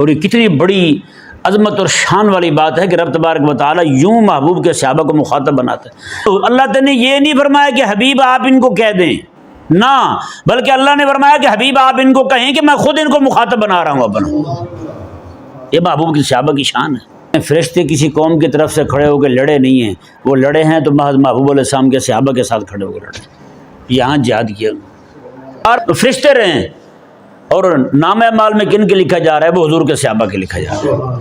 اور یہ کتنی بڑی عظمت اور شان والی بات ہے کہ رب تبارک و تعالیٰ یوں محبوب کے صحابہ کو مخاطب بناتا ہے۔ تو اللہ تعالیٰ نے یہ نہیں فرمایا کہ حبیب آپ ان کو کہہ دیں، نہ، بلکہ اللہ نے فرمایا کہ حبیب آپ ان کو کہیں کہ میں خود ان کو مخاطب بنا رہا ہوں اپنا۔ یہ محبوب کے صحابہ کی شان ہے۔ فرشتے کسی قوم کی طرف سے کھڑے ہو کے لڑے نہیں ہیں، وہ لڑے ہیں تو محض محبوب علیہ السلام کے صحابہ کے ساتھ کھڑے ہو کے لڑے، یہاں جہاد کیا۔ اور فرشتے رہے، اور نام اعمال میں کن کے لکھا جا رہا ہے؟ وہ حضور کے صحابہ کے لکھا جا رہا ہے۔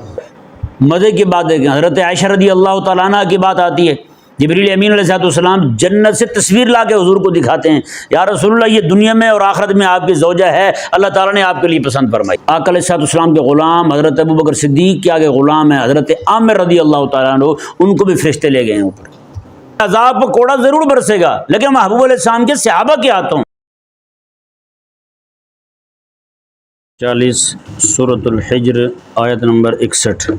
مزے کی بات ہے کہ حضرت عائشہ رضی اللہ تعالیٰ عنہ کی بات آتی ہے، جبریل امین علیہ السلام جنت سے تصویر لا کے حضور کو دکھاتے ہیں، یا رسول اللہ یہ دنیا میں اور آخرت میں آپ کی زوجہ ہے، اللہ تعالیٰ نے آپ کے لیے پسند فرمائی۔ آقا علیہ السلام کے غلام حضرت ابوبکر صدیق کے آگے غلام ہے حضرت عامر رضی اللہ تعالیٰ عنہ، ان کو بھی فرشتے لے گئے ہیں اوپر۔ عذاب پر کوڑا ضرور برسے گا، لیکن محبوب علیہ السلام کے صحابہ کے ہاتھوں۔ 40 سورۃ الحجر آیت نمبر 61۔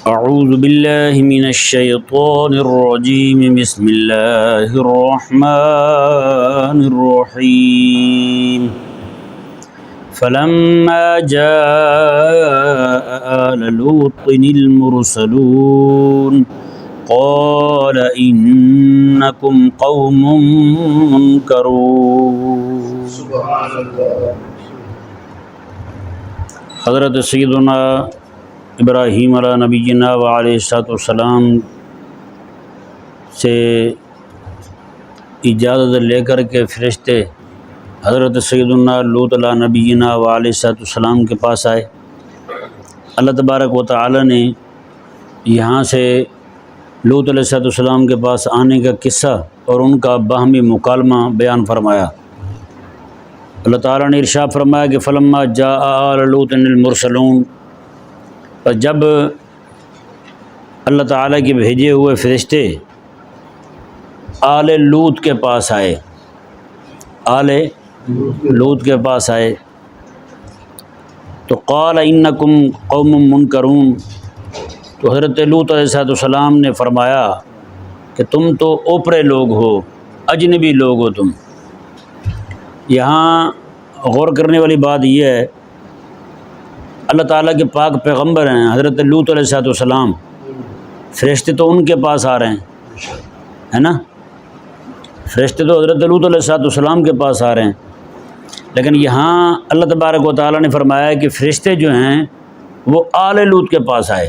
اعوذ باللہ من الشیطان الرجیم، بسم اللہ الرحمن الرحیم۔ فلما جاء آل لوط المرسلون قال انکم قوم منکرون۔ حضرت سیدنا ابراہیم علیہ نبینا وعلیہ السلام سے اجازت لے کر کے فرشتے حضرت سیدنا لوط علیہ نبینا وعلیہ السلام کے پاس آئے۔ اللہ تبارک و تعالی نے یہاں سے لوط علیہ السلام کے پاس آنے کا قصہ اور ان کا باہمی مکالمہ بیان فرمایا۔ اللہ تعالیٰ نے ارشاد فرمایا کہ فلما جاء آل لوط المرسلون، اور جب اللہ تعالیٰ کے بھیجے ہوئے فرشتے آل لوط کے پاس آئے، آل لوط کے پاس آئے، تو قال انکم قوم منکرون، تو حضرت لوط علیہ السلام نے فرمایا کہ تم تو اوپرے لوگ ہو، اجنبی لوگ ہو تم۔ یہاں غور کرنے والی بات یہ ہے، اللہ تعالیٰ کے پاک پیغمبر ہیں حضرت لوط علیہ السلام، فرشتے تو ان کے پاس آ رہے ہیں، ہے نا، فرشتے تو حضرت لوط علیہ السلام کے پاس آ رہے ہیں، لیکن یہاں اللہ تبارک و تعالیٰ نے فرمایا کہ فرشتے جو ہیں وہ آل لوط کے پاس آئے۔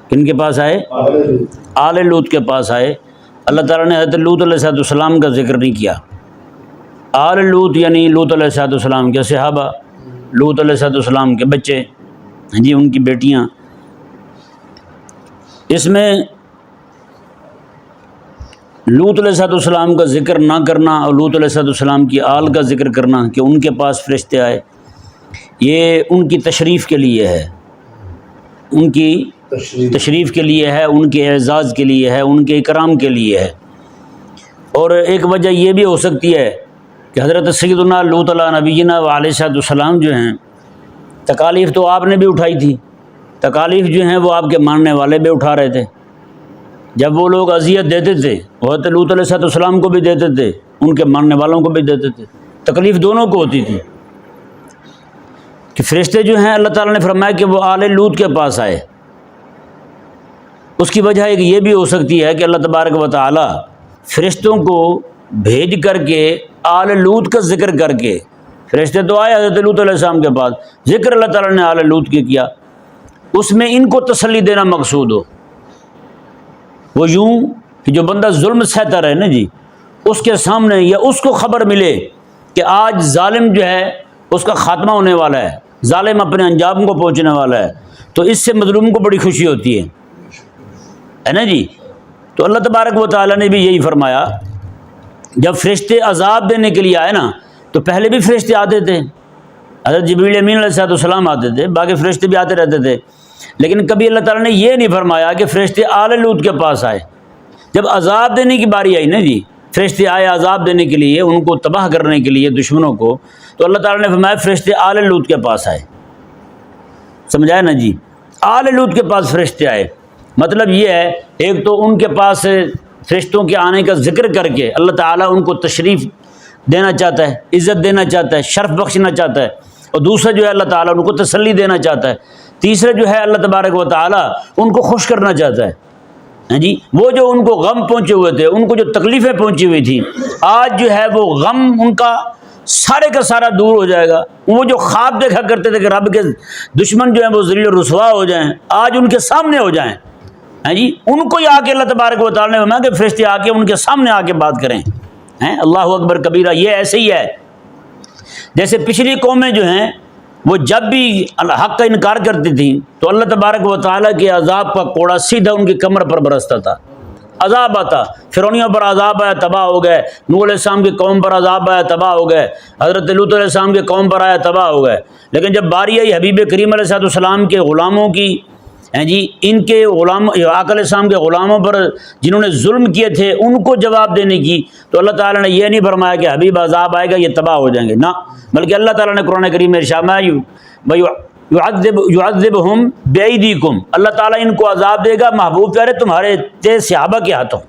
کن کے پاس آئے؟ آل لوط کے پاس آئے۔ اللہ تعالیٰ نے حضرت لوط علیہ السلام کا ذکر نہیں کیا۔ آل لوط یعنی لوط علیہ السلام کے صحابہ، لوط علیہ السلام کے بچے، جی ان کی بیٹیاں۔ اس میں لوط علیہ السلام کا ذکر نہ کرنا اور لوط علیہ السلام کی آل کا ذکر کرنا کہ ان کے پاس فرشتے آئے، یہ ان کی تشریف کے لیے ہے، ان کی تشریف کے لیے ہے، ان کے اعزاز کے لیے ہے، ان کے اکرام کے لیے ہے۔ اور ایک وجہ یہ بھی ہو سکتی ہے کہ حضرت سیدنا لوط علیہ نبینا وعلیہ السلام جو ہیں، تکالیف تو آپ نے بھی اٹھائی تھی، تکالیف جو ہیں وہ آپ کے ماننے والے بھی اٹھا رہے تھے۔ جب وہ لوگ اذیت دیتے تھے، وہ حضرت لوط علیہ السلام کو بھی دیتے تھے، ان کے ماننے والوں کو بھی دیتے تھے، تکلیف دونوں کو ہوتی تھی۔ کہ فرشتے جو ہیں اللہ تعالیٰ نے فرمایا کہ وہ آل لوط کے پاس آئے، اس کی وجہ ایک یہ بھی ہو سکتی ہے کہ اللہ تبارک و تعالیٰ فرشتوں کو بھیج کر کے آل لوط کا ذکر کر کے، فرشتے تو آئے حضرت لوط علیہ السلام کے پاس، ذکر اللہ تعالیٰ نے آل لوط کے کیا، اس میں ان کو تسلی دینا مقصود ہو۔ وہ یوں کہ جو بندہ ظلم سہتا رہے نا جی، اس کے سامنے یا اس کو خبر ملے کہ آج ظالم جو ہے اس کا خاتمہ ہونے والا ہے، ظالم اپنے انجام کو پہنچنے والا ہے، تو اس سے مظلوم کو بڑی خوشی ہوتی ہے نا جی۔ تو اللہ تبارک و تعالیٰ نے بھی یہی فرمایا، جب فرشتے عذاب دینے کے لیے آئے نا، تو پہلے بھی فرشتے آتے تھے، حضرت جبریل امین علیہ السلام آتے تھے، باقی فرشتے بھی آتے رہتے تھے، لیکن کبھی اللہ تعالیٰ نے یہ نہیں فرمایا کہ فرشتے آل لوط کے پاس آئے۔ جب عذاب دینے کی باری آئی نا جی، فرشتے آئے عذاب دینے کے لیے، ان کو تباہ کرنے کے لیے دشمنوں کو، تو اللہ تعالیٰ نے فرمایا فرشتے آل لوط کے پاس آئے۔ سمجھائے نا جی، آل لوط کے پاس فرشتے آئے، مطلب یہ ہے ایک تو ان کے پاس فرشتوں کے آنے کا ذکر کر کے اللہ تعالیٰ ان کو تشریف دینا چاہتا ہے، عزت دینا چاہتا ہے، شرف بخشنا چاہتا ہے، اور دوسرا جو ہے اللہ تعالیٰ ان کو تسلی دینا چاہتا ہے، تیسرا جو ہے اللہ تبارک و تعالیٰ ان کو خوش کرنا چاہتا ہے. ہاں جی، وہ جو ان کو غم پہنچے ہوئے تھے، ان کو جو تکلیفیں پہنچی ہوئی تھیں، آج جو ہے وہ غم ان کا سارے کا سارا دور ہو جائے گا. وہ جو خواب دیکھا کرتے تھے کہ رب کے دشمن جو ہیں وہ ذلیل و رسوا ہو جائیں، آج ان کے سامنے ہو جائیں. ہاں جی، ان کو ہی آ کے اللہ تبارک و تعالیٰ نے فرمایا کہ فرشتے آ کے ان کے سامنے آ کے بات کریں. اللہ اکبر کبیرہ. یہ ایسے ہی ہے جیسے پچھلی قومیں جو ہیں وہ جب بھی حق کا انکار کرتی تھیں تو اللہ تبارک و تعالیٰ کے عذاب کا کوڑا سیدھا ان کی کمر پر برستا تھا. عذاب آتا، فرعونیوں پر عذاب آیا، تباہ ہو گئے. نوح علیہ السلام کی قوم پر عذاب آیا، تباہ ہو گئے. حضرت لوط علیہ السلام کی قوم پر آیا، تباہ ہو گئے. لیکن جب باری آئی حبیب کریم علیہ السلام کے غلاموں کی، جی ان کے غلام آقا علیہ السلام کے غلاموں پر جنہوں نے ظلم کیے تھے ان کو جواب دینے کی، تو اللہ تعالیٰ نے یہ نہیں فرمایا کہ حبیب عذاب آئے گا یہ تباہ ہو جائیں گے، نہ، بلکہ اللہ تعالیٰ نے قرآن کریم میں ارشاد فرمایا یعذبہم بایدیکم، اللہ تعالیٰ ان کو عذاب دے گا محبوب پیارے تمہارے صحابہ کے ہاتھوں.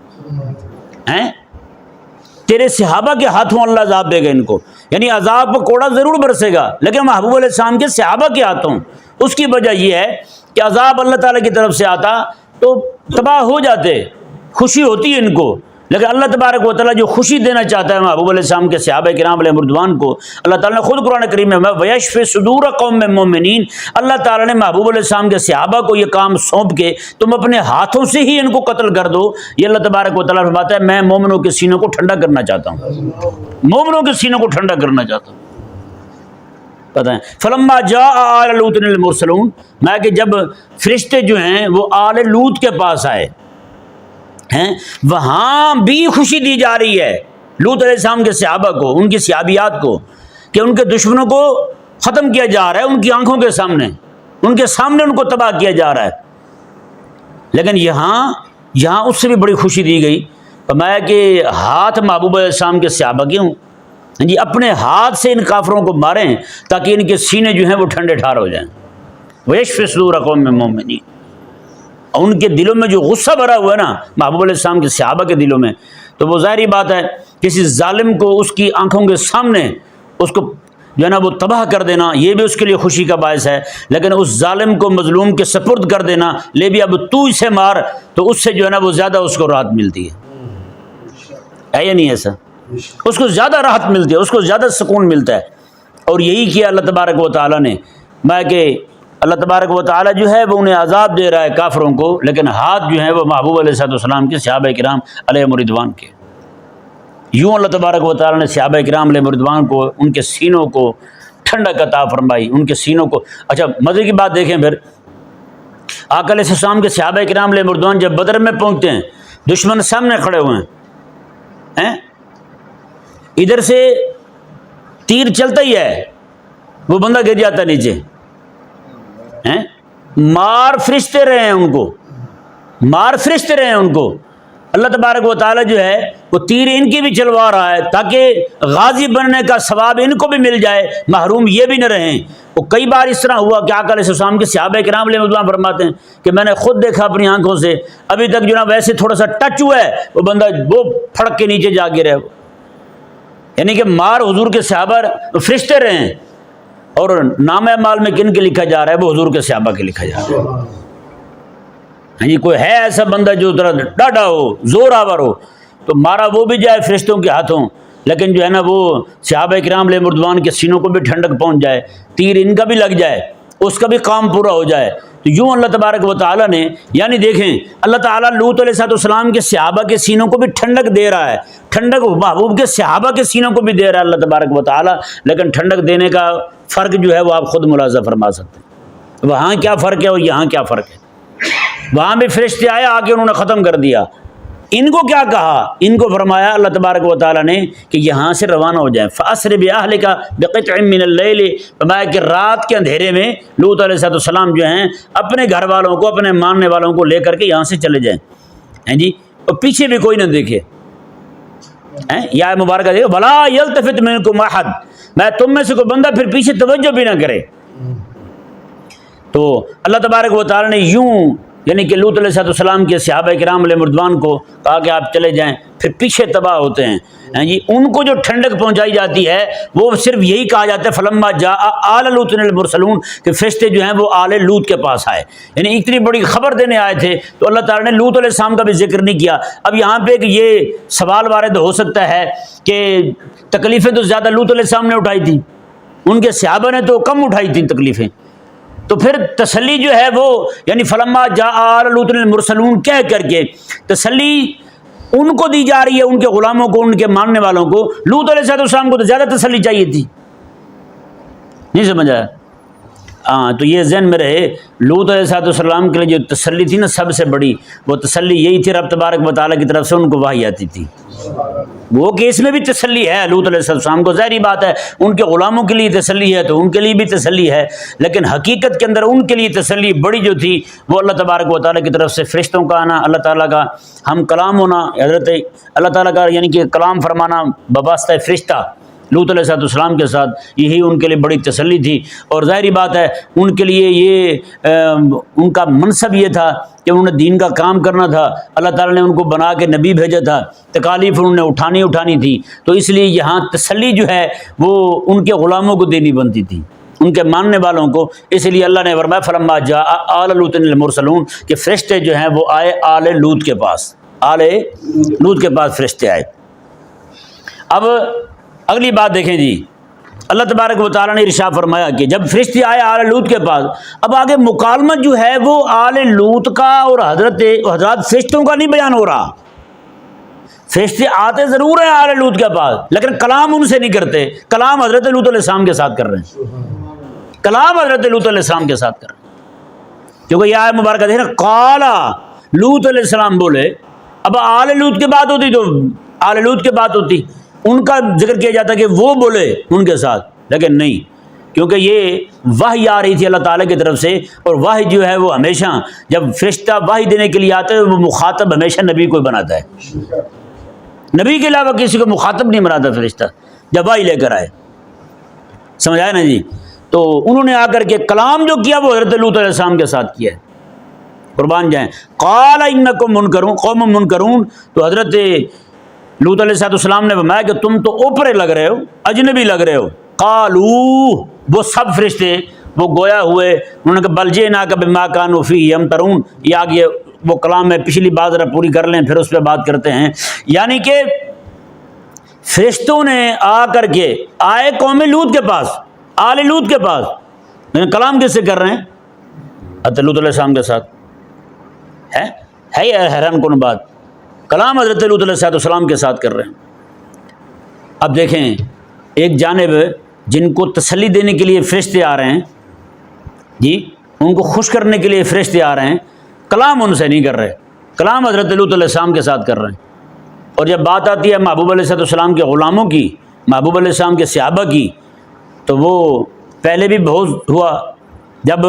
تیرے صحابہ کے ہاتھوں اللہ عذاب دے گا ان کو، یعنی عذاب کو کوڑا ضرور برسے گا لیکن محبوب علیہ السلام کے صحابہ کے ہاتھوں. اس کی وجہ یہ ہے کہ عذاب اللہ تعالیٰ کی طرف سے آتا تو تباہ ہو جاتے، خوشی ہوتی ہے ان کو، لیکن اللہ تبارک و تعالیٰ جو خوشی دینا چاہتا ہے محبوب علیہ السلام کے صحابہ کرام علیہ رضوان کو، اللہ تعالیٰ نے خود قرآن کریم میں وَيَشْفِ صُدُورَ قَوْمٍ مُّؤْمِنِينَ، اللہ تعالیٰ نے محبوب علیہ السلام کے صحابہ کو یہ کام سونپ کے تم اپنے ہاتھوں سے ہی ان کو قتل کر دو. یہ اللہ تبارک و تعالیٰ فرماتا ہے میں مومنوں کے سینوں کو ٹھنڈا کرنا چاہتا ہوں، مومنوں کے سینوں کو ٹھنڈا کرنا چاہتا ہوں. پتہ ہے فلما جاء آل لوط المرسلون، میں کہ جب فرشتے جو ہیں وہ آل لوط کے پاس آئے ہیں، وہاں بھی خوشی دی جا رہی ہے لوط علیہ السلام کے صحابہ کو، ان کی صحابیات کو، کہ ان کے دشمنوں کو ختم کیا جا رہا ہے ان کی آنکھوں کے سامنے، ان کے سامنے ان کو تباہ کیا جا رہا ہے. لیکن یہاں اس سے بھی بڑی خوشی دی گئی. فرمایا کہ ہاتھ محبوب علیہ السلام کے صحابہ کے ہوں، جی اپنے ہاتھ سے ان کافروں کو ماریں تاکہ ان کے سینے جو ہیں وہ ٹھنڈے ٹھار ہو جائیں. وَيَشْفِ صُدُورَ قَوْمٍ مُّؤْمِنِينَ. ان کے دلوں میں جو غصہ بھرا ہوا ہے نا محبوب علیہ السلام کے صحابہ کے دلوں میں، تو وہ ظاہری بات ہے کسی ظالم کو اس کی آنکھوں کے سامنے اس کو جو ہے نا وہ تباہ کر دینا یہ بھی اس کے لیے خوشی کا باعث ہے، لیکن اس ظالم کو مظلوم کے سپرد کر دینا، لے بھی اب تو اسے مار، تو اس سے جو ہے نا وہ زیادہ اس کو راحت ملتی ہے یا نہیں ایسا؟ اس کو زیادہ راحت ملتی ہے، اس کو زیادہ سکون ملتا ہے. اور یہی کیا اللہ تبارک و تعالیٰ نے، میں کہ اللہ تبارک و تعالیٰ جو ہے وہ انہیں عذاب دے رہا ہے کافروں کو، لیکن ہاتھ جو ہیں وہ محبوب علیہ السلام کے صحابہ کرام علیہ رضوان کے. یوں اللہ تبارک و تعالیٰ نے صحابہ کرام علیہ رضوان کو ان کے سینوں کو ٹھنڈک عطا فرمائی، ان کے سینوں کو. اچھا مزے کی بات دیکھیں پھر، آقا علیہ السلام کے صحابہ کرام علیہ رضوان جب بدر میں پہنچتے ہیں دشمن سامنے کھڑے ہوئے ہیں، ادھر سے تیر چلتا ہی ہے، وہ بندہ گر جاتا ہے نیچے، مار فرشتے رہے ہیں ان کو، مار فرشتے رہے ہیں ان کو. اللہ تبارک و تعالیٰ جو ہے وہ تیر ان کی بھی چلوا رہا ہے تاکہ غازی بننے کا ثواب ان کو بھی مل جائے، محروم یہ بھی نہ رہیں. وہ کئی بار اس طرح ہوا کہ آقا علیہ السلام کے صحابہ کرام علیہ رضوان فرماتے ہیں کہ میں نے خود دیکھا اپنی آنکھوں سے، ابھی تک جو نا ویسے تھوڑا سا ٹچ ہوا ہے وہ بندہ وہ پھڑک کے نیچے جا گرا ہے. یعنی کہ مار حضور کے صحابہ فرشتے رہے ہیں، اور نام اعمال میں کن کے لکھا جا رہا ہے؟ وہ حضور کے صحابہ کے لکھا جا رہا ہے. ہاں جی، کوئی ہے ایسا بندہ جو ذرا ڈاڈا ہو، زور آور ہو، تو مارا وہ بھی جائے فرشتوں کے ہاتھوں، لیکن جو ہے نا وہ صحابہ کرام علیہ رضوان کے سینوں کو بھی ٹھنڈک پہنچ جائے، تیر ان کا بھی لگ جائے، اس کا بھی کام پورا ہو جائے. تو یوں اللہ تبارک و تعالیٰ نے، یعنی دیکھیں اللہ تعالیٰ لوط علیہ السلام کے صحابہ کے سینوں کو بھی ٹھنڈک دے رہا ہے، ٹھنڈک محبوب کے صحابہ کے سینوں کو بھی دے رہا ہے اللہ تبارک و تعالیٰ. لیکن ٹھنڈک دینے کا فرق جو ہے وہ آپ خود ملاحظہ فرما سکتے ہیں. وہاں کیا فرق ہے اور یہاں کیا فرق ہے؟ وہاں بھی فرشتے آئے آ کے انہوں نے ختم کر دیا. ان کو کیا کہا؟ ان کو فرمایا اللہ تبارک و تعالیٰ نے کہ یہاں سے روانہ ہو جائیں. فَأَسْرِ بِأَهْلِكَ بِقِطْعٍ مِّنَ اللَّيْلِ، فرمایا کہ رات کے اندھیرے میں لوط علیہ السلام جو ہیں اپنے گھر والوں کو، اپنے ماننے والوں کو لے کر کے یہاں سے چلے جائیں. ہیں جی، اور پیچھے بھی کوئی نہ دیکھے. یا مبارکہ دیکھو وَلَا يَلْتَفِتْ مِنكُمْ أَحَدٌ، میں تم میں سے کوئی بندہ پھر پیچھے توجہ بھی نہ کرے. تو اللہ تبارک و تعالیٰ نے یوں یعنی کہ لوط علیہ السلام کے صحابہ کرام علیہ مردوان کو کہا کہ آپ چلے جائیں، پھر پیچھے تباہ ہوتے ہیں جی، ان کو جو ٹھنڈک پہنچائی جاتی ہے وہ صرف یہی کہا جاتا ہے فلما جاء آل لوط المرسلون، کہ فرشتے جو ہیں وہ آل لوط کے پاس آئے، یعنی اتنی بڑی خبر دینے آئے تھے، تو اللہ تعالیٰ نے لوط علیہ السلام کا بھی ذکر نہیں کیا۔ اب یہاں پہ کہ یہ سوال وارد ہو سکتا ہے کہ تکلیفیں تو زیادہ لوط علیہ السلام نے اٹھائی تھیں، ان کے صحابہ نے تو کم اٹھائی تھیں تکلیفیں، تو پھر تسلی جو ہے وہ یعنی فلما جاء آل لوط المرسلون کہہ کر کے تسلی ان کو دی جا رہی ہے، ان کے غلاموں کو، ان کے ماننے والوں کو۔ لوط علیہ السلام کو تو زیادہ تسلی چاہیے تھی، نہیں سمجھا؟ ہاں، تو یہ ذہن میں رہے، لوط علیہ السلام کے لیے جو تسلی تھی نا سب سے بڑی، وہ تسلی یہی تھی رب تبارک و تعالیٰ کی طرف سے ان کو وحی آتی تھی، وہ کہ اس میں بھی تسلی ہے لوط علیہ السلام کو، ظاہری بات ہے ان کے غلاموں کے لیے تسلی ہے تو ان کے لیے بھی تسلی ہے، لیکن حقیقت کے اندر ان کے لیے تسلی بڑی جو تھی وہ اللہ تبارک و تعالیٰ کی طرف سے فرشتوں کا آنا، اللہ تعالیٰ کا ہم کلام ہونا، حضرت اللہ تعالیٰ کا یعنی کہ کلام فرمانا بواسطہ فرشتہ لوط علیہ السلام کے ساتھ، یہی ان کے لیے بڑی تسلی تھی۔ اور ظاہری بات ہے ان کے لیے یہ ان کا منصب یہ تھا کہ انہوں نے دین کا کام کرنا تھا، اللہ تعالیٰ نے ان کو بنا کے نبی بھیجا تھا، تکالیف انہوں نے اٹھانی تھی، تو اس لیے یہاں تسلی جو ہے وہ ان کے غلاموں کو دینی بنتی تھی، ان کے ماننے والوں کو۔ اس لیے اللہ نے فرمایا فلما جاء آل لوط المرسلون، کہ فرشتے جو ہیں وہ آئے آل لوط کے پاس، آل لوط کے پاس فرشتے آئے۔ اب اگلی بات دیکھیں جی، اللہ تبارک و تعالیٰ نے ارشاد فرمایا کہ جب فرشتے آئے آل لوط کے پاس، اب آگے مکالمت جو ہے وہ آل لوط کا اور حضرات فرشتوں کا نہیں بیان ہو رہا۔ فرشتے آتے ضرور ہیں آل لوط کے پاس، لیکن کلام ان سے نہیں کرتے، کلام حضرت لوط علیہ السلام کے ساتھ کر رہے ہیں، کلام حضرت لوط علیہ السلام کے ساتھ کر رہے ہیں، کیونکہ یہ آیت مبارکہ دیکھیں نا، قالا لوط علیہ السلام بولے، اب آل لوط کی بات ہوتی تو آل لوط کی بات ہوتی، ان کا ذکر کیا جاتا کہ وہ بولے ان کے ساتھ، لیکن نہیں، کیونکہ یہ وحی آ رہی تھی اللہ تعالیٰ کی طرف سے، اور وحی جو ہے وہ ہمیشہ جب فرشتہ وحی دینے کے لیے آتا ہے وہ مخاطب ہمیشہ نبی کو بناتا ہے، نبی کے علاوہ کسی کو مخاطب نہیں بناتا فرشتہ جب وحی لے کر آئے، سمجھ آئے نا جی؟ تو انہوں نے آ کر کے کلام جو کیا وہ حضرت لوط علیہ السلام کے ساتھ کیا ہے، قربان جائیں۔ قال انکم منکرون قوم منکرون، تو حضرت لوط علیہ السلام نے فرمایا کہ تم تو اوپرے لگ رہے ہو، اجنبی لگ رہے ہو۔ قالو، وہ سب فرشتے وہ گویا ہوئے، انہوں نے کہا بل جئناک بما کانوا فیہ یمترون، یہ آگے وہ کلام ہے، پچھلی بات ذرا پوری کر لیں پھر اس پہ بات کرتے ہیں۔ یعنی کہ فرشتوں نے آ کر کے آئے قوم لوط کے پاس، آل لوط کے پاس، لیکن کلام کس سے کر رہے ہیں؟ حضرت لوط علیہ السلام کے ساتھ۔ ہے یہ حیران کن بات، کلام حضرت لوط علیہ السلام کے ساتھ کر رہے ہیں۔ اب دیکھیں، ایک جانب جن کو تسلی دینے کے لیے فرشتے آ رہے ہیں جی، ان کو خوش کرنے کے لیے فرشتے آ رہے ہیں، کلام ان سے نہیں کر رہے، کلام حضرت لوط علیہ السلام کے ساتھ کر رہے ہیں۔ اور جب بات آتی ہے محبوب علیہ السلام کے غلاموں کی، محبوب علیہ السلام کے صحابہ کی، تو وہ پہلے بھی بہت ہوا، جب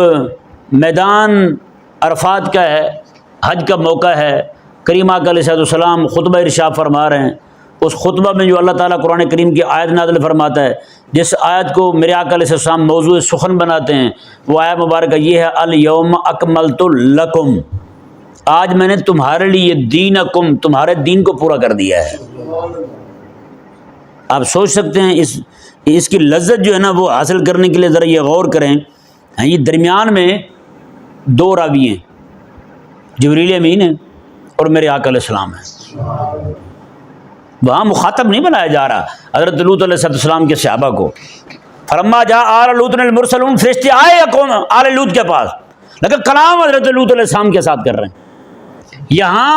میدان عرفات کا ہے، حج کا موقع ہے، کریم آقا علیہ السلام خطبہ ارشاد فرما رہے ہیں، اس خطبہ میں جو اللہ تعالیٰ قرآن کریم کی آیت نازل فرماتا ہے، جس آیت کو میرے آقا علیہ السلام موضوع سخن بناتے ہیں، وہ آیت مبارکہ یہ ہے الیوم اکملت لکم، آج میں نے تمہارے لیے دینکم، تمہارے دین کو پورا کر دیا ہے۔ آپ سوچ سکتے ہیں اس کی لذت جو ہے نا وہ حاصل کرنے کے لیے ذرا یہ غور کریں، یہ درمیان میں دو راوی ہیں، جبریل امین ہے اور میرے آقا علیہ السلام ہے، وہاں مخاطب نہیں بنایا جا رہا حضرت لوط علیہ السلام کے صحابہ کو۔ فلما جاء آل لوط المرسلون، فرشتے آئے قوم آل لوط کے پاس، لیکن کلام حضرت لوط علیہ السلام کے ساتھ کر رہے ہیں۔ یہاں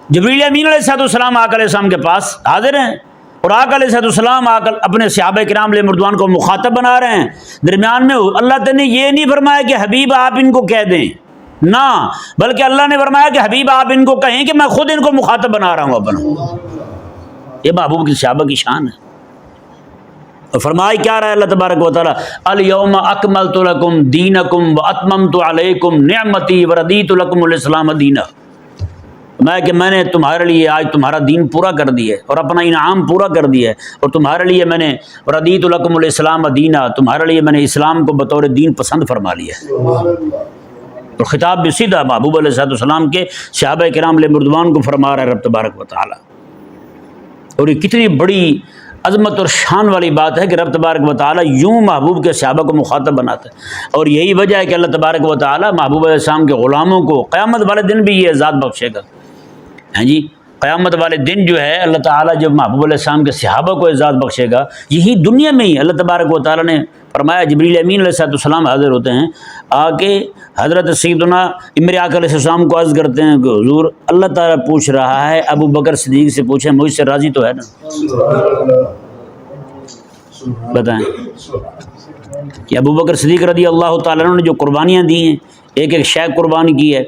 جبریل امین علیہ السلام آقا علیہ السلام کے پاس حاضر ہیں، اور آقا علیہ السلام آ کر اپنے صحابہ کرام علیہ مردوان کو مخاطب بنا رہے ہیں۔ درمیان میں اللہ تعالیٰ نے یہ نہیں فرمایا کہ حبیب آپ ان کو کہہ دیں، نہ، بلکہ اللہ نے فرمایا کہ حبیب آپ ان کو کہیں کہ میں خود ان کو مخاطب بنا رہا ہوں اپنا۔ یہ محبوب کی صحابہ کی شان ہے۔ اور فرمایا کیا رہا ہے اللہ تبارک و تعالیٰ، الیوم اکملت لکم دینکم واتممت علیکم نعمتی ورضیت لکم الاسلام دینا، میں نے تمہارے لیے آج تمہارا دین پورا کر دیا ہے اور اپنا انعام پورا کر دیا ہے، اور تمہارے لیے میں نے رضیت لکم الاسلام دینا، تمہارے لیے میں نے اسلام کو بطور دین پسند فرما لیا ہے۔ اور خطاب بھی سیدھا محبوب علیہ السلام کے صحابہ کرام علیہ مردوان کو فرما رہا ہے رب تبارک و تعالیٰ. اور یہ کتنی بڑی عظمت اور شان والی بات ہے کہ رب تبارک و تعالیٰ یوں محبوب کے صحابہ کو مخاطب بناتا ہے. اور یہی وجہ ہے کہ اللہ تبارک و تعالیٰ محبوب علیہ السلام کے غلاموں کو قیامت والے دن بھی یہ اعزاز بخشے گا. ہاں جی، قیامت والے دن جو ہے اللہ تعالیٰ جب محبوب علیہ السلام کے صحابہ کو اعزاز بخشے گا، یہی دنیا میں ہی اللہ تبارک و تعالیٰ نے فرمایا، جبریل امین علیہ السلام حاضر ہوتے ہیں، آ کے حضرت سیدنا میرے آقا علیہ السلام کو عرض کرتے ہیں کہ حضور اللہ تعالیٰ پوچھ رہا ہے ابو بکر صدیق سے پوچھیں مجھ سے راضی تو ہے نا؟ بتائیں کہ ابو بکر صدیق رضی اللہ تعالیٰ عنہ نے جو قربانیاں دی ہیں، ایک ایک شے قربان کی ہے،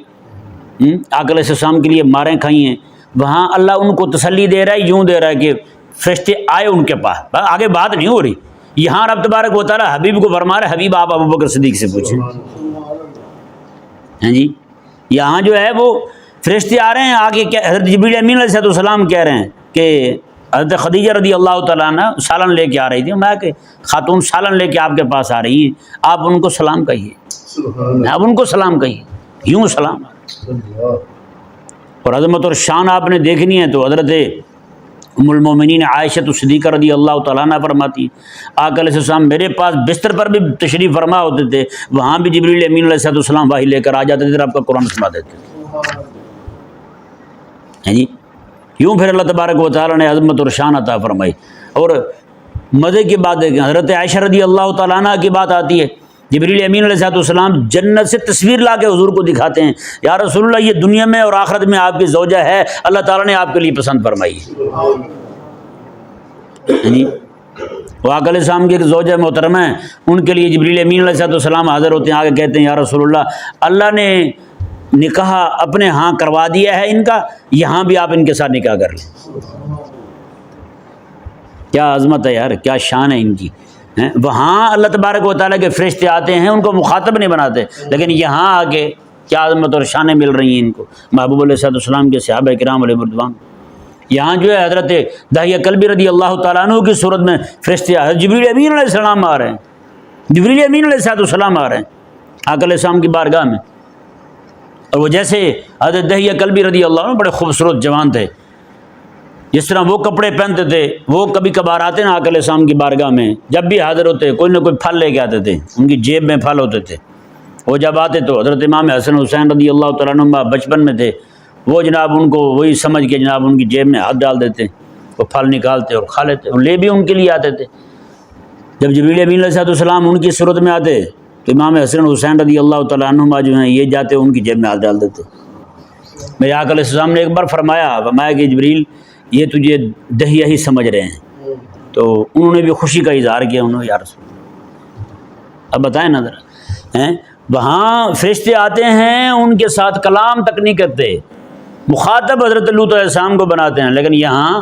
آقا علیہ السلام کے لیے ماریں کھائی ہیں، وہاں اللہ ان کو تسلی دے رہا ہے، یوں دے رہا ہے کہ فرشتے آئے ان کے پاس، آگے بات نہیں ہو رہی. یہاں رب تبارک و تعالیٰ حبیب کو فرما رہا ہے حبیب آپ ابو بکر صدیق سے پوچھیں. ہاں جی، یہاں جو ہے وہ فرشتے آ رہے ہیں، آگے کیا حضرت جبریل امین علیہ السلام کہہ رہے ہیں کہ حضرت خدیجہ رضی اللہ تعالیٰ عنہ سالن لے کے آ رہی تھی، میں کہ خاتون سالن لے کے آپ کے پاس آ رہی ہیں، آپ ان کو سلام کہیے، آپ ان کو سلام کہیے، یوں سلام. اور عظمت اور شان آپ نے دیکھنی ہے تو حضرت ام المومنین عائشہ صدیقہ رضی اللہ تعالیٰ عنہ فرماتی، آقا علیہ السلام میرے پاس بستر پر بھی تشریف فرما ہوتے تھے، وہاں بھی جبریل امین علیہ السلام وحی لے کر آ جاتے تھے، آپ کا قرآن سنا دیتے تھے. ہیں جی، یوں پھر اللہ تبارک و تعالیٰ نے عظمت اور شان عطا فرمائی. اور مزے کی بات ہے کہ حضرت عائشہ رضی اللہ تعالیٰ عنہ کی بات آتی ہے، جبریل امین علیہ السلام جنت سے تصویر لا کے حضور کو دکھاتے ہیں، یا رسول اللہ یہ دنیا میں اور آخرت میں آپ کی زوجہ ہے، اللہ تعالیٰ نے آپ کے لیے پسند فرمائی ہے. وہ آقا علیہ السلام کی ایک زوجہ محترمہ ہیں، ان کے لیے جبریل امین علیہ السلام حاضر ہوتے ہیں، آگے کہتے ہیں یا رسول اللہ اللہ نے نکاح اپنے ہاں کروا دیا ہے ان کا، یہاں بھی آپ ان کے ساتھ نکاح کر لیں. کیا عظمت ہے یار، کیا شان ہے ان کی. وہاں اللہ تبارک و تعالیٰ کے فرشتے آتے ہیں، ان کو مخاطب نہیں بناتے، لیکن یہاں آ کے کیا عظمت اور شانیں مل رہی ہیں ان کو محبوب علیہ السلام کے صحابہ کرام علیہ مردوان. یہاں جو ہے حضرت داہیہ کلبی رضی اللہ تعالیٰ عنہ کی صورت میں فرشتے جبریل امین علیہ السلام آ رہے ہیں، جبریل امین علیہ السلام آ رہے ہیں آقا علیہ السلام کی بارگاہ میں. اور وہ جیسے حضرت داہیہ کلبی رضی اللہ عنہ بڑے خوبصورت جوان تھے، جس طرح وہ کپڑے پہنتے تھے، وہ کبھی کبھار آتے نا آقا علیہ السلام کی بارگاہ میں، جب بھی حاضر ہوتے کوئی نہ کوئی پھل لے کے آتے تھے، ان کی جیب میں پھل ہوتے تھے. وہ جب آتے تو حضرت امام حسن حسین رضی اللہ تعالیٰ عنہ بچپن میں تھے، وہ جناب ان کو وہی سمجھ کے جناب ان کی جیب میں ہاتھ ڈال دیتے، وہ پھل نکالتے اور کھا لیتے، اور لے بھی ان کے لیے آتے تھے. جب جبریل امین علیہ السلام ان کی صورت میں آتے تو امام حسن حسین رضی اللہ تعالیٰ عنہ جو ہیں یہ جاتے ان کی جیب میں ہاتھ ڈال دیتے. میرے آقا علیہ السلام نے ایک بار فرمایا کہ جبریل یہ تجھے دہیہ ہی سمجھ رہے ہیں، تو انہوں نے بھی خوشی کا اظہار کیا، انہوں نے یا رسول اب بتائیں نا ذرا. وہاں فرشتے آتے ہیں، ان کے ساتھ کلام تک نہیں کرتے، مخاطب حضرت لوط علیہ السلام کو بناتے ہیں، لیکن یہاں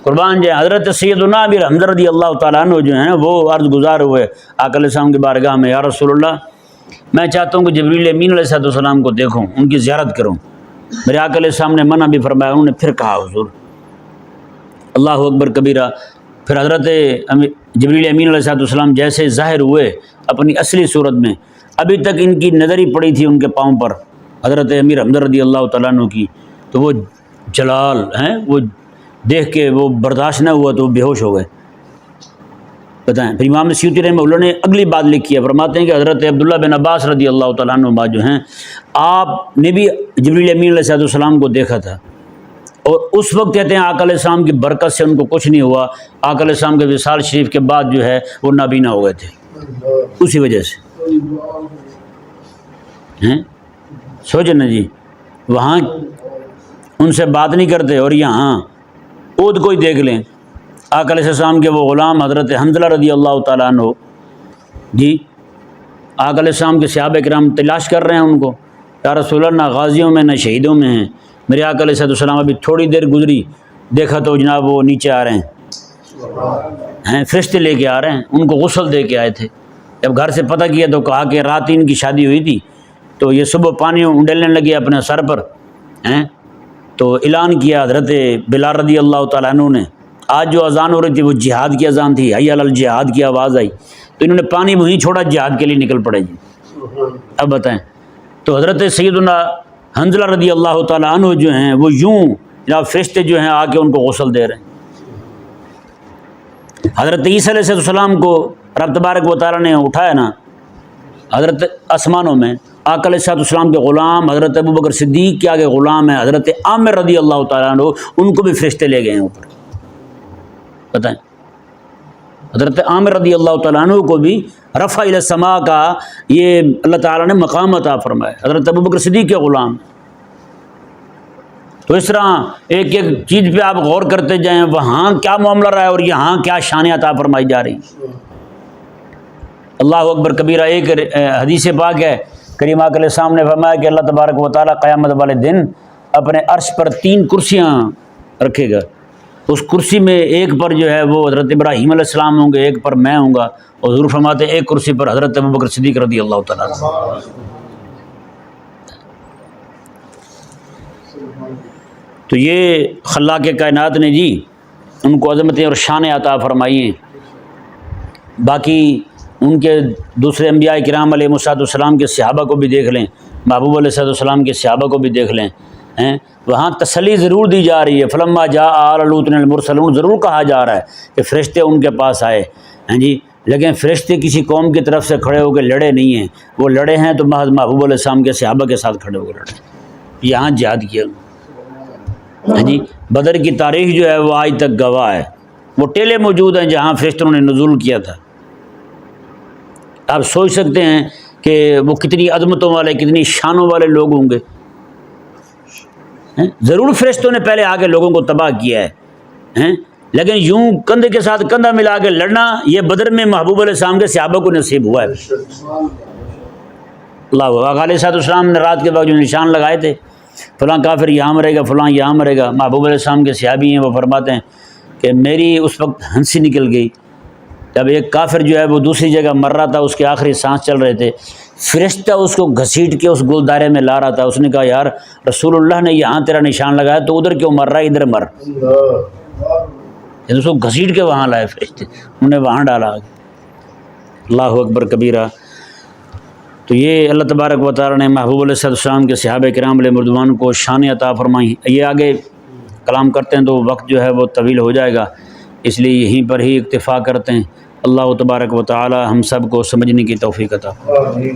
قربان جائے حضرت سیدنا امیر حمزہ رضی اللہ تعالیٰ عنہ جو ہیں وہ عرض گزار ہوئے آقا علیہ السلام کی بارگاہ میں، یا رسول اللہ میں چاہتا ہوں کہ جبریل امین علیہ السلام کو دیکھوں، ان کی زیارت کروں. میرے آقا علیہ السلام نے منع بھی فرمایا، انہوں نے پھر کہا حضور اللہ اکبر کبیرہ. پھر حضرت جبریل امین علیہ السلام جیسے ظاہر ہوئے اپنی اصلی صورت میں، ابھی تک ان کی نظر ہی پڑی تھی ان کے پاؤں پر حضرت امیر حمزہ رضی اللہ تعالیٰ عنہ کی، تو وہ جلال ہیں وہ دیکھ کے وہ برداشت نہ ہوا تو وہ بے ہوش ہو گئے. بتائیں. پھر امام سیوطی رحمہ اللہ نے اگلی بات لکھی ہے، فرماتے ہیں کہ حضرت عبداللہ بن عباس رضی اللہ تعالیٰ عنہ جو ہیں آپ نے بھی جبریل امین علیہ السلام کو دیکھا تھا، اور اس وقت کہتے ہیں آقا علیہ السلام کی برکت سے ان کو کچھ نہیں ہوا. آقا علیہ السلام کے وصال شریف کے بعد جو ہے وہ نابینا ہو گئے تھے اسی وجہ سے. سوچے نا جی، وہاں ان سے بات نہیں کرتے، اور یہاں خود کوئی دیکھ لیں. آقا علیہ السلام کے وہ غلام حضرت حنظلہ رضی اللہ تعالیٰ عنہ جی آقا علیہ السلام کے صحابہ کرام تلاش کر رہے ہیں ان کو، یا رسول اللہ نہ غازیوں میں نہ شہیدوں میں ہیں. میرے آقا علیہ السلام ابھی تھوڑی دیر گزری، دیکھا تو جناب وہ نیچے آ رہے ہیں، فرشتے لے کے آ رہے ہیں، ان کو غسل دے کے آئے تھے. جب گھر سے پتہ کیا تو کہا کہ رات ان کی شادی ہوئی تھی، تو یہ صبح پانی انڈیلنے لگے اپنے سر پر تو اعلان کیا حضرت بلال رضی اللہ تعالیٰ عنہ نے. آج جو اذان ہو رہی تھی وہ جہاد کی اذان تھی، حی علی الجہاد کی آواز آئی تو انہوں نے پانی وہیں چھوڑا، جہاد کے لیے نکل پڑے جی. اب بتائیں تو حضرت سیدنا حنظلہ رضی اللہ تعالیٰ عنہ جو ہیں وہ یوں جناب فرشتے جو ہیں آ کے ان کو غسل دے رہے ہیں۔ حضرت عیسیٰ علیہ السلام کو رب تبارک و تعالیٰ نے اٹھایا نا حضرت آسمانوں میں، آقا علیہ السلام کے غلام حضرت ابوبکر صدیق کے آگے غلام ہیں حضرت عامر رضی اللہ تعالیٰ عنہ، ان کو بھی فرشتے لے گئے ہیں اوپر۔ بتائیں، حضرت عامر رضی اللہ تعالیٰ عنہ کو بھی رفع الی السماء کا یہ اللہ تعالیٰ نے مقام عطا فرمایا، حضرت ابوبکر صدیق کے غلام۔ تو اس طرح ایک ایک چیز پہ آپ غور کرتے جائیں، وہاں کیا معاملہ رہا ہے اور یہاں کیا شان عطا فرمائی جا رہی۔ اللہ اکبر کبیرہ۔ ایک حدیث پاک ہے، کریم آقا علیہ السلام نے فرمایا کہ اللہ تبارک و تعالیٰ قیامت والے دن اپنے عرش پر 3 کرسیاں رکھے گا، اس کرسی میں ایک پر جو ہے وہ حضرت ابراہیم علیہ السلام ہوں گے، ایک پر میں ہوں گا، اور حضور فرماتے ہیں ایک کرسی پر حضرت ابوبکر صدیق رضی اللہ تعالیٰ عنہ۔ تو یہ خلاق کائنات نے جی ان کو عظمتیں اور شان عطا فرمائی ہیں۔ باقی ان کے دوسرے انبیاء کرام علیہ السلام کے صحابہ کو بھی دیکھ لیں، محبوب علیہ السلام کے صحابہ کو بھی دیکھ لیں، وہاں تسلی ضرور دی جا رہی ہے۔ فلما جاء آل لوط المرسلون، ضرور کہا جا رہا ہے کہ فرشتے ان کے پاس آئے ہیں جی، لیکن فرشتے کسی قوم کی طرف سے کھڑے ہو کے لڑے نہیں ہیں، وہ لڑے ہیں تو محض محبوب علیہ السلام کے صحابہ کے ساتھ کھڑے ہو کے لڑے، یہاں جہاد کیا جی۔ بدر کی تاریخ جو ہے وہ آج تک گواہ ہے، وہ ٹیلے موجود ہیں جہاں فرشتوں نے نزول کیا تھا۔ آپ سوچ سکتے ہیں کہ وہ کتنی عظمتوں والے، کتنی شانوں والے لوگ ہوں گے۔ ضرور فرشتوں نے پہلے آ کے لوگوں کو تباہ کیا ہے، لیکن یوں کندھے کے ساتھ کندھا ملا کے لڑنا، یہ بدر میں محبوب علیہ السلام کے صحابہ کو نصیب ہوا ہے۔ اللہ علیہ السلام نے رات کے وقت جو نشان لگائے تھے، فلاں کافر یہاں مرے گا، فلاں یہاں مرے گا، محبوب علیہ السلام کے صحابی ہیں، وہ فرماتے ہیں کہ میری اس وقت ہنسی نکل گئی جب ایک کافر جو ہے وہ دوسری جگہ مر رہا تھا، اس کے آخری سانس چل رہے تھے، فرشتہ اس کو گھسیٹ کے اس گلدارے میں لا رہا تھا۔ اس نے کہا یار رسول اللہ نے یہاں تیرا نشان لگایا تو ادھر کیوں مر رہا ہے، ادھر مر۔ اس کو گھسیٹ کے وہاں لائے فرشتے، انہوں نے وہاں ڈالا۔ اللہ اکبر کبیرہ۔ تو یہ اللہ تبارک و تعالیٰ نے محبوب علیہ السلام کے صحابہ کرام علیہ رضوان کو شان عطا فرمائی۔ یہ آگے کلام کرتے ہیں تو وقت جو ہے وہ طویل ہو جائے گا، اس لیے یہیں پر ہی اکتفا کرتے ہیں۔ اللہ تبارک و تعالی ہم سب کو سمجھنے کی توفیق عطا فرمائے۔